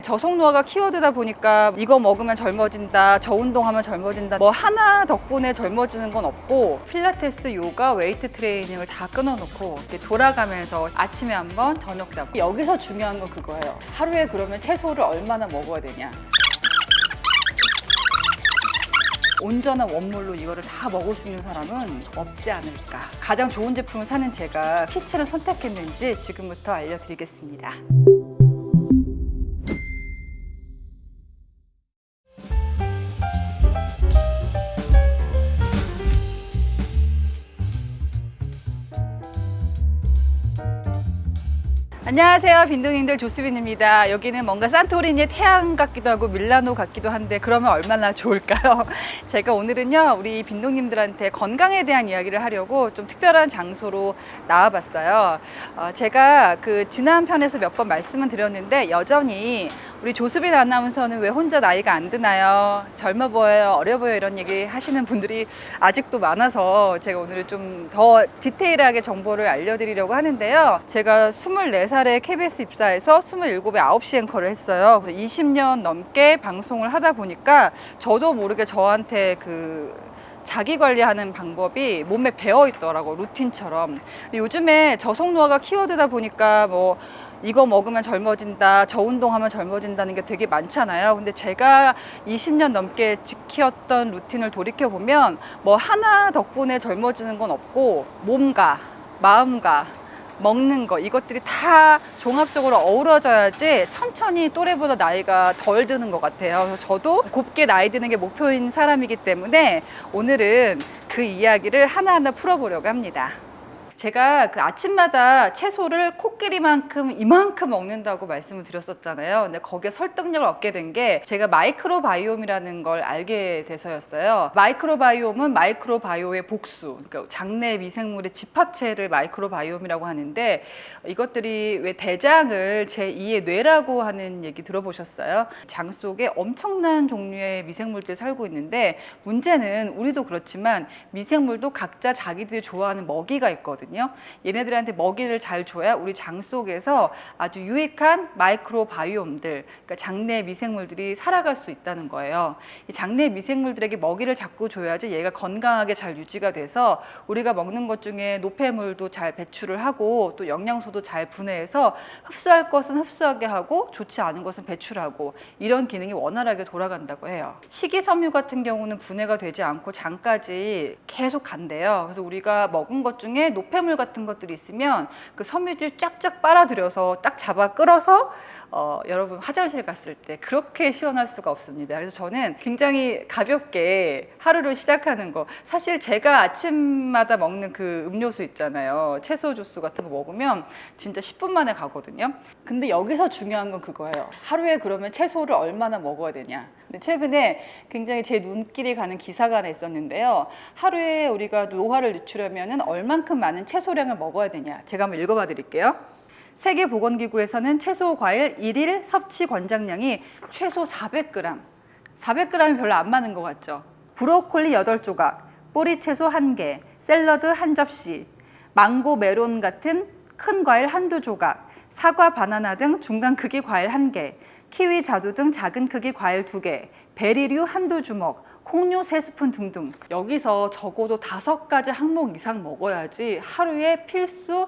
저속노화가 키워드다 보니까 이거 먹으면 젊어진다, 저 운동하면 젊어진다, 뭐 하나 덕분에 젊어지는 건 없고 필라테스, 요가, 웨이트 트레이닝을 다 끊어놓고 이렇게 돌아가면서 아침에 한 번, 저녁 때 한 번. 여기서 중요한 건 그거예요. 하루에 그러면 채소를 얼마나 먹어야 되냐. 온전한 원물로 이거를 다 먹을 수 있는 사람은 없지 않을까. 가장 좋은 제품을 사는 제가 피치를 선택했는지 지금부터 알려드리겠습니다. 안녕하세요, 빈둥이들 조수빈입니다. 여기는 뭔가 산토리니의 태양 같기도 하고 밀라노 같기도 한데 그러면 얼마나 좋을까요? 제가 오늘은요 우리 빈둥님들한테 건강에 대한 이야기를 하려고 좀 특별한 장소로 나와봤어요. 제가 그 지난 편에서 몇 번 말씀을 드렸는데 여전히 우리 조수빈 아나운서는 왜 혼자 나이가 안 드나요? 젊어 보여요, 어려 보여요, 이런 얘기 하시는 분들이 아직도 많아서 제가 오늘은 좀 더 디테일하게 정보를 알려드리려고 하는데요. 제가 24살에 KBS 입사해서 27에 9시 앵커를 했어요. 그래서 20년 넘게 방송을 하다 보니까 저도 모르게 저한테 자기 관리하는 방법이 몸에 배어 있더라고, 루틴처럼. 요즘에 저속노화가 키워드다 보니까 뭐 이거 먹으면 젊어진다, 저 운동하면 젊어진다는 게 되게 많잖아요. 근데 제가 20년 넘게 지켰던 루틴을 돌이켜보면 뭐 하나 덕분에 젊어지는 건 없고 몸과 마음과 먹는 거, 이것들이 다 종합적으로 어우러져야지 천천히 또래보다 나이가 덜 드는 것 같아요. 그래서 저도 곱게 나이 드는 게 목표인 사람이기 때문에 오늘은 그 이야기를 하나하나 풀어보려고 합니다. 제가 그 아침마다 채소를 코끼리만큼 이만큼 먹는다고 말씀을 드렸었잖아요. 근데 거기에 설득력을 얻게 된 게 제가 마이크로바이옴이라는 걸 알게 돼서였어요. 마이크로바이옴은 마이크로바이오의 복수, 그러니까 장내 미생물의 집합체를 마이크로바이옴이라고 하는데 이것들이 왜 대장을 제2의 뇌라고 하는 얘기 들어보셨어요? 장 속에 엄청난 종류의 미생물들이 살고 있는데 문제는 우리도 그렇지만 미생물도 각자 자기들이 좋아하는 먹이가 있거든요. 얘네들한테 먹이를 잘 줘야 우리 장 속에서 아주 유익한 마이크로바이옴들, 그러니까 장내 미생물들이 살아갈 수 있다는 거예요. 이 장내 미생물들에게 먹이를 자꾸 줘야지 얘가 건강하게 잘 유지가 돼서 우리가 먹는 것 중에 노폐물도 잘 배출을 하고 또 영양소도 잘 분해해서 흡수할 것은 흡수하게 하고 좋지 않은 것은 배출하고 이런 기능이 원활하게 돌아간다고 해요. 식이섬유 같은 경우는 분해가 되지 않고 장까지 계속 간대요. 그래서 우리가 먹은 것 중에 노폐물 같은 것들이 있으면 그 섬유질 쫙쫙 빨아들여서 딱 잡아 끌어서 여러분 화장실 갔을 때 그렇게 시원할 수가 없습니다. 그래서 저는 굉장히 가볍게 하루를 시작하는 거, 사실 제가 아침마다 먹는 그 음료수 있잖아요, 채소 주스 같은 거 먹으면 진짜 10분 만에 가거든요. 근데 여기서 중요한 건 그거예요. 하루에 그러면 채소를 얼마나 먹어야 되냐. 근데 최근에 굉장히 제 눈길이 가는 기사가 하나 있었는데요. 하루에 우리가 노화를 늦추려면 얼만큼 많은 채소량을 먹어야 되냐. 제가 한번 읽어봐 드릴게요. 세계보건기구에서는 채소, 과일 1일 섭취 권장량이 최소 400g. 400g이 별로 안 많은 것 같죠? 브로콜리 8조각, 뿌리채소 1개, 샐러드 1접시, 망고, 메론 같은 큰 과일 1~2조각, 사과, 바나나 등 중간 크기 과일 1개, 키위, 자두 등 작은 크기 과일 2개, 베리류 1~2주먹, 콩류 3스푼 등등. 여기서 적어도 5가지 항목 이상 먹어야지 하루에 필수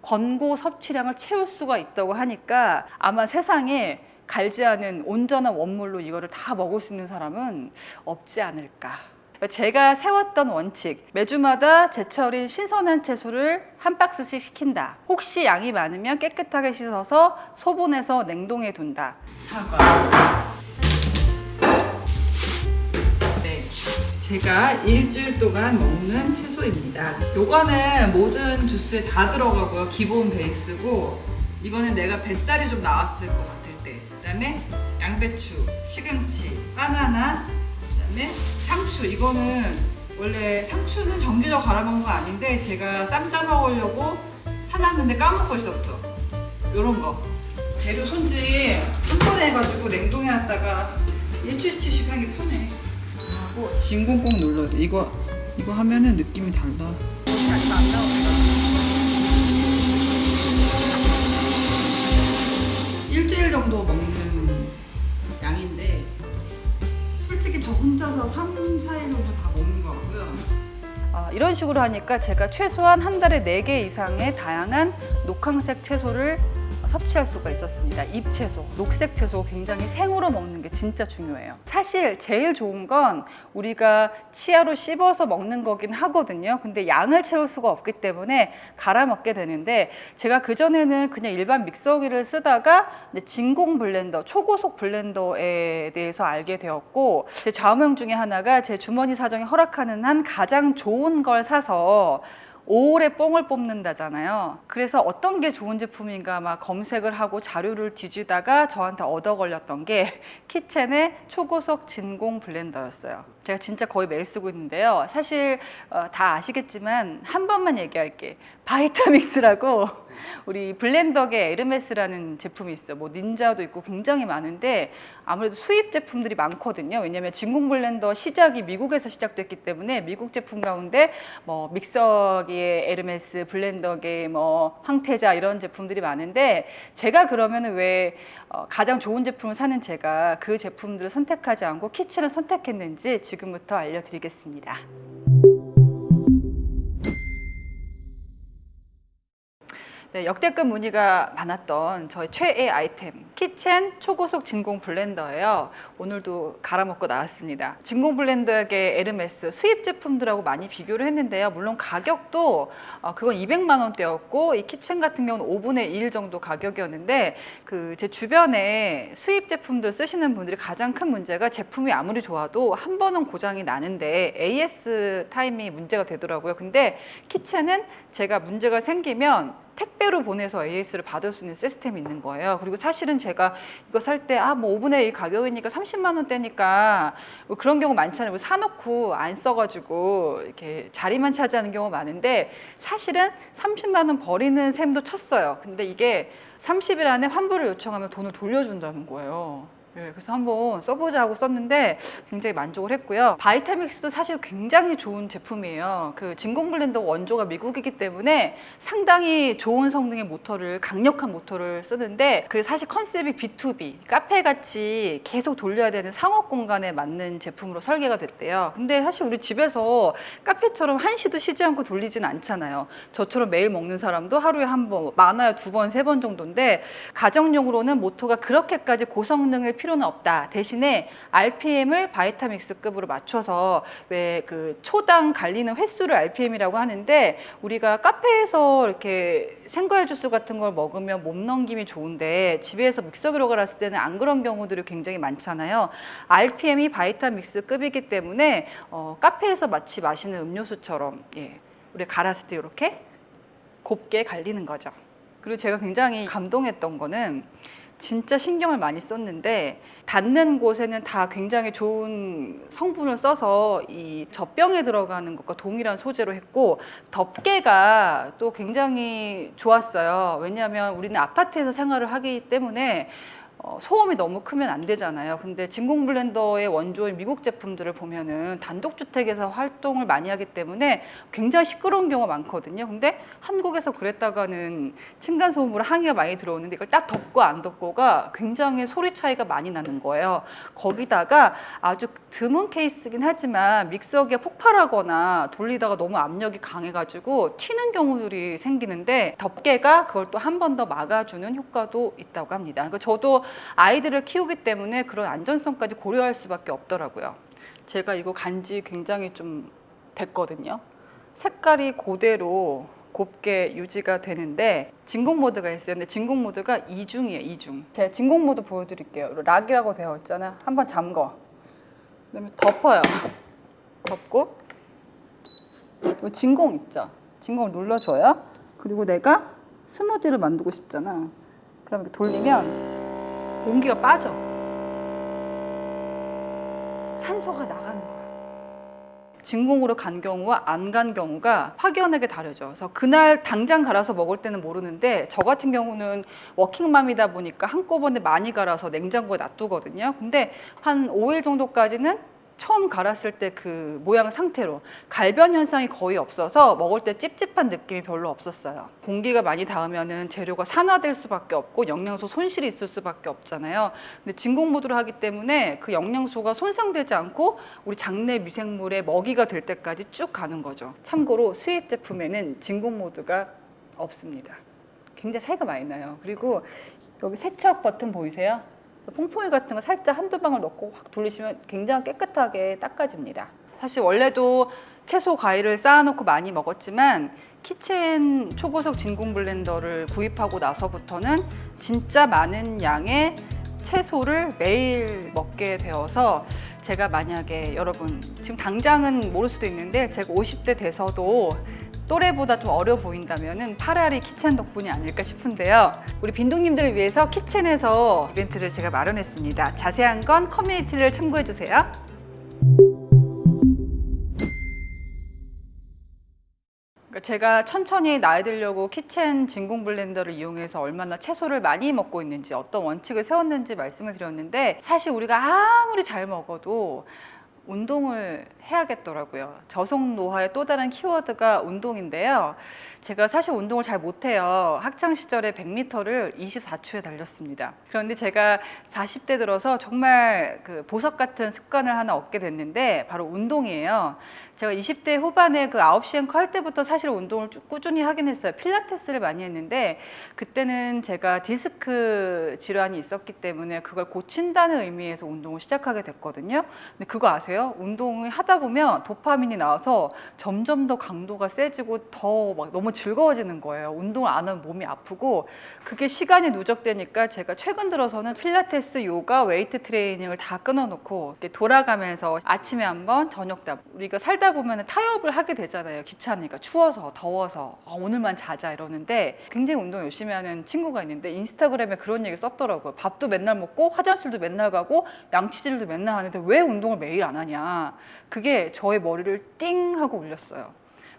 권고 섭취량을 채울 수가 있다고 하니까 아마 세상에 갈지 않은 온전한 원물로 이거를 다 먹을 수 있는 사람은 없지 않을까. 제가 세웠던 원칙, 매주마다 제철인 신선한 채소를 한 박스씩 시킨다. 혹시 양이 많으면 깨끗하게 씻어서 소분해서 냉동해 둔다. 사과. 제가 일주일 동안 먹는 채소입니다. 요거는 모든 주스에 다 들어가고요. 기본 베이스고, 이거는 내가 뱃살이 좀 나왔을 것 같을 때, 그 다음에 양배추, 시금치, 바나나, 그 다음에 상추. 이거는 원래 상추는 전기적 갈아먹은 거 아닌데 제가 쌈 싸 먹으려고 사놨는데 까먹고 있었어. 요런 거 재료 손질 한 번에 해가지고 냉동해놨다가 일주일치씩 하기 편해. 진공 꼭 눌러야 돼. 이거 하면은 느낌이 달라. 일주일 정도 먹는 2에서 3, 4일 정도 다 먹는 것 같고요. 이런 식으로 하니까 제가 최소한 한 달에 4개 이상의 다양한 녹황색 채소를 섭취할 수가 있었습니다. 잎채소, 녹색 채소 굉장히 생으로 먹는 게 진짜 중요해요. 사실 제일 좋은 건 우리가 치아로 씹어서 먹는 거긴 하거든요. 근데 양을 채울 수가 없기 때문에 갈아 먹게 되는데, 제가 그전에는 그냥 일반 믹서기를 쓰다가 진공 블렌더, 초고속 블렌더에 대해서 알게 되었고, 제 좌우명 중에 하나가 제 주머니 사정이 허락하는 한 가장 좋은 걸 사서 오래 뽕을 뽑는다잖아요. 그래서 어떤 게 좋은 제품인가 막 검색을 하고 자료를 뒤지다가 저한테 얻어 걸렸던 게 키첸의 초고속 진공 블렌더였어요. 제가 진짜 거의 매일 쓰고 있는데요. 사실 다 아시겠지만 한 번만 얘기할게. 바이타믹스라고 우리 블렌더계 에르메스라는 제품이 있어요. 뭐 닌자도 있고 굉장히 많은데 아무래도 수입 제품들이 많거든요. 왜냐하면 진공 블렌더 시작이 미국에서 시작됐기 때문에 미국 제품 가운데 뭐 믹서기의 에르메스, 블렌더계 뭐 황태자 이런 제품들이 많은데, 제가 그러면은 왜 가장 좋은 제품을 사는 제가 그 제품들을 선택하지 않고 키친을 선택했는지 지금부터 알려드리겠습니다. 네, 역대급 문의가 많았던 저의 최애 아이템, 키첸 초고속 진공 블렌더예요. 오늘도 갈아먹고 나왔습니다. 진공 블렌더계 에르메스 수입 제품들하고 많이 비교를 했는데요. 물론 가격도 그건 200만 원대였고, 이 키첸 같은 경우는 5분의 1 정도 가격이었는데, 제 주변에 수입 제품들 쓰시는 분들이 가장 큰 문제가 제품이 아무리 좋아도 한 번은 고장이 나는데 AS 타임이 문제가 되더라고요. 근데 키첸은 제가 문제가 생기면 택배로 보내서 AS를 받을 수 있는 시스템이 있는 거예요. 그리고 사실은 제가 이거 살 때 뭐 5분의 1 가격이니까 30만 원대니까 뭐 그런 경우 많잖아요. 뭐 사놓고 안 써가지고 이렇게 자리만 차지하는 경우가 많은데, 사실은 30만 원 버리는 셈도 쳤어요. 근데 이게 30일 안에 환불을 요청하면 돈을 돌려준다는 거예요. 네, 그래서 한번 써보자 하고 썼는데 굉장히 만족을 했고요. 바이타믹스도 사실 굉장히 좋은 제품이에요. 진공 블렌더 원조가 미국이기 때문에 상당히 좋은 성능의 모터를, 강력한 모터를 쓰는데, 사실 컨셉이 B2B, 카페같이 계속 돌려야 되는 상업 공간에 맞는 제품으로 설계가 됐대요. 근데 사실 우리 집에서 카페처럼 한시도 쉬지 않고 돌리진 않잖아요. 저처럼 매일 먹는 사람도 하루에 한 번, 많아야 2번, 3번 정도인데, 가정용으로는 모터가 그렇게까지 고성능을 필요는 없다. 대신에 RPM을 바이타믹스급으로 맞춰서, 왜 초당 갈리는 횟수를 RPM이라고 하는데, 우리가 카페에서 이렇게 생과일 주스 같은 걸 먹으면 몸 넘김이 좋은데 집에서 믹서기로 갈았을 때는 안 그런 경우들이 굉장히 많잖아요. RPM이 바이타믹스급이기 때문에 카페에서 마치 마시는 음료수처럼, 우리 갈았을 때 이렇게 곱게 갈리는 거죠. 그리고 제가 굉장히 감동했던 거는, 진짜 신경을 많이 썼는데 닿는 곳에는 다 굉장히 좋은 성분을 써서 이 젖병에 들어가는 것과 동일한 소재로 했고, 덮개가 또 굉장히 좋았어요. 왜냐하면 우리는 아파트에서 생활을 하기 때문에 소음이 너무 크면 안 되잖아요. 근데 진공 블렌더의 원조인 미국 제품들을 보면은 단독주택에서 활동을 많이 하기 때문에 굉장히 시끄러운 경우가 많거든요. 근데 한국에서 그랬다가는 층간소음으로 항의가 많이 들어오는데, 이걸 딱 덮고 안 덮고가 굉장히 소리 차이가 많이 나는 거예요. 거기다가 아주 드문 케이스긴 하지만 믹서기가 폭발하거나 돌리다가 너무 압력이 강해가지고 튀는 경우들이 생기는데, 덮개가 그걸 또 한 번 더 막아주는 효과도 있다고 합니다. 그러니까 저도 아이들을 키우기 때문에 그런 안전성까지 고려할 수밖에 없더라고요. 제가 이거 간지 굉장히 좀 됐거든요. 색깔이 그대로 곱게 유지가 되는데 진공 모드가 있어요. 근데 진공 모드가 2중이에요. 2중. 제가 진공 모드 보여드릴게요. 락이라고 되어 있잖아요. 한번 잠궈. 그다음에 덮어요. 덮고 진공 있죠. 진공을 눌러줘요. 그리고 내가 스무디를 만들고 싶잖아. 그럼 이렇게 돌리면 공기가 빠져. 산소가 나가는 거야. 진공으로 간 경우와 안 간 경우가 확연하게 다르죠. 그래서 그날 당장 갈아서 먹을 때는 모르는데, 저 같은 경우는 워킹맘이다 보니까 한꺼번에 많이 갈아서 냉장고에 놔두거든요. 근데 한 5일 정도까지는 처음 갈았을 때 그 모양 상태로 갈변 현상이 거의 없어서 먹을 때 찝찝한 느낌이 별로 없었어요. 공기가 많이 닿으면은 재료가 산화될 수밖에 없고 영양소 손실이 있을 수밖에 없잖아요. 근데 진공 모드로 하기 때문에 그 영양소가 손상되지 않고 우리 장내 미생물의 먹이가 될 때까지 쭉 가는 거죠. 참고로 수입 제품에는 진공 모드가 없습니다. 굉장히 차이가 많이 나요. 그리고 여기 세척 버튼 보이세요? 퐁퐁이 같은 거 살짝 한두 방울 넣고 확 돌리시면 굉장히 깨끗하게 닦아집니다. 사실 원래도 채소 과일을 쌓아놓고 많이 먹었지만 키친 초고속 진공 블렌더를 구입하고 나서부터는 진짜 많은 양의 채소를 매일 먹게 되어서 제가 만약에 여러분 지금 당장은 모를 수도 있는데 제가 50대 돼서도 또래보다 좀 어려 보인다면은 파라리 키친 덕분이 아닐까 싶은데요. 우리 빈둥님들을 위해서 키친에서 이벤트를 제가 마련했습니다. 자세한 건 커뮤니티를 참고해 주세요. 제가 천천히 나이 들려고 키친 진공 블렌더를 이용해서 얼마나 채소를 많이 먹고 있는지 어떤 원칙을 세웠는지 말씀을 드렸는데 사실 우리가 아무리 잘 먹어도 운동을 해야겠더라고요. 저속 노화의 또 다른 키워드가 운동인데요. 제가 사실 운동을 잘 못해요. 학창 시절에 100m를 24초에 달렸습니다. 그런데 제가 40대 들어서 정말 그 보석 같은 습관을 하나 얻게 됐는데 바로 운동이에요. 제가 20대 후반에 그 9시 앵커 할 때부터 사실 운동을 쭉 꾸준히 하긴 했어요. 필라테스를 많이 했는데 그때는 제가 디스크 질환이 있었기 때문에 그걸 고친다는 의미에서 운동을 시작하게 됐거든요. 근데 그거 아세요? 운동을 하다 보면 도파민이 나와서 점점 더 강도가 세지고 더 막 너무 즐거워지는 거예요. 운동을 안 하면 몸이 아프고 그게 시간이 누적되니까 제가 최근 들어서는 필라테스, 요가, 웨이트 트레이닝을 다 끊어놓고 이렇게 돌아가면서 아침에 한 번, 저녁 때 한 번. 우리가 살다 보면 타협을 하게 되잖아요. 귀찮으니까 추워서 더워서 오늘만 자자 이러는데 굉장히 운동 열심히 하는 친구가 있는데 인스타그램에 그런 얘기 썼더라고요. 밥도 맨날 먹고 화장실도 맨날 가고 양치질도 맨날 하는데 왜 운동을 매일 안 하냐. 그게 저의 머리를 띵 하고 울렸어요.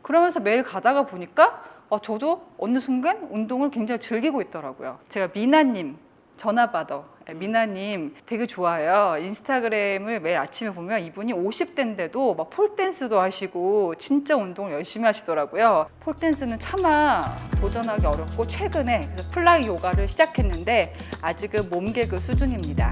그러면서 매일 가다가 보니까 저도 어느 순간 운동을 굉장히 즐기고 있더라고요. 제가 미나님 전화 받아. 미나님 되게 좋아요. 인스타그램을 매일 아침에 보면 이분이 50대인데도 막 폴댄스도 하시고 진짜 운동을 열심히 하시더라고요. 폴댄스는 차마 도전하기 어렵고 최근에 그래서 플라이 요가를 시작했는데 아직은 몸개그 수준입니다.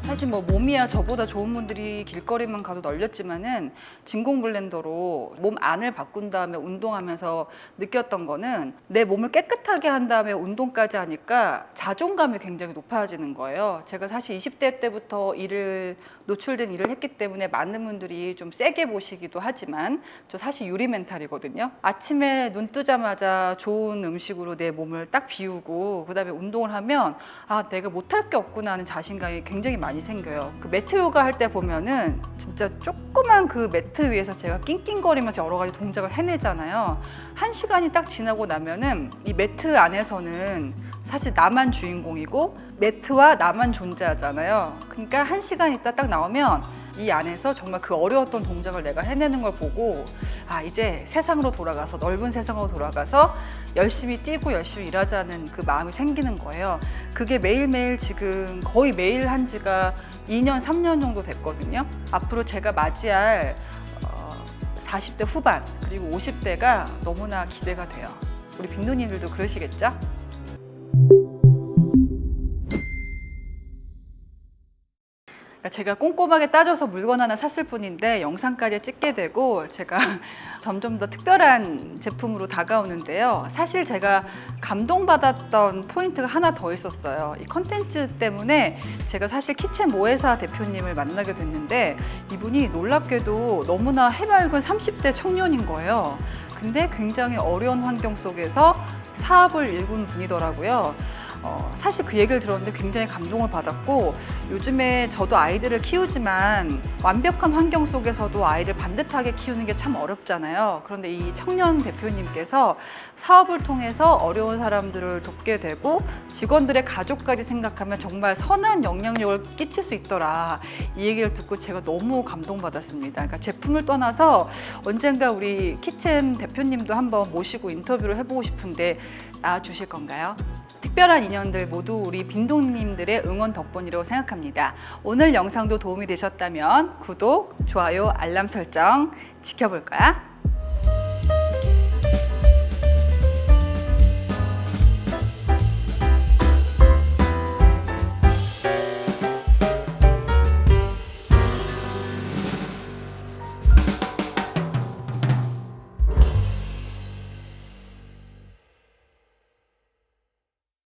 사실 뭐 몸이야 저보다 좋은 분들이 길거리만 가도 널렸지만은 진공 블렌더로 몸 안을 바꾼 다음에 운동하면서 느꼈던 거는 내 몸을 깨끗하게 한 다음에 운동까지 하니까 자존감이 굉장히 높아지는 거예요. 제가 사실 20대 때부터 노출된 일을 했기 때문에 많은 분들이 좀 세게 보시기도 하지만 저 사실 유리 멘탈이거든요. 아침에 눈 뜨자마자 좋은 음식으로 내 몸을 딱 비우고 그다음에 운동을 하면 내가 못할 게 없구나 하는 자신감이 굉장히 많이 생겨요. 그 매트 요가 할 때 보면은 진짜 조그만 그 매트 위에서 제가 낑낑거리면서 여러 가지 동작을 해내잖아요. 1시간이 딱 지나고 나면은 이 매트 안에서는 사실 나만 주인공이고 매트와 나만 존재하잖아요. 그러니까 1시간 있다 딱 나오면 이 안에서 정말 그 어려웠던 동작을 내가 해내는 걸 보고 이제 세상으로 돌아가서 넓은 세상으로 돌아가서 열심히 뛰고 열심히 일하자는 그 마음이 생기는 거예요. 그게 매일매일 지금 거의 매일 한 지가 2년, 3년 정도 됐거든요. 앞으로 제가 맞이할 40대 후반 그리고 50대가 너무나 기대가 돼요. 우리 빈누님들도 그러시겠죠? 제가 꼼꼼하게 따져서 물건 하나 샀을 뿐인데 영상까지 찍게 되고 제가 점점 더 특별한 제품으로 다가오는데요. 사실 제가 감동받았던 포인트가 하나 더 있었어요. 이 컨텐츠 때문에 제가 사실 키친 모회사 대표님을 만나게 됐는데 이분이 놀랍게도 너무나 해맑은 30대 청년인 거예요. 근데 굉장히 어려운 환경 속에서 사업을 일군 분이더라고요. 사실 그 얘기를 들었는데 굉장히 감동을 받았고 요즘에 저도 아이들을 키우지만 완벽한 환경 속에서도 아이를 반듯하게 키우는 게 참 어렵잖아요. 그런데 이 청년 대표님께서 사업을 통해서 어려운 사람들을 돕게 되고 직원들의 가족까지 생각하면 정말 선한 영향력을 끼칠 수 있더라. 이 얘기를 듣고 제가 너무 감동받았습니다. 그러니까 제품을 떠나서 언젠가 우리 키친 대표님도 한번 모시고 인터뷰를 해보고 싶은데 나와주실 건가요? 특별한 인연들 모두 우리 빈동님들의 응원 덕분이라고 생각합니다. 오늘 영상도 도움이 되셨다면 구독, 좋아요, 알람 설정 지켜볼 거야.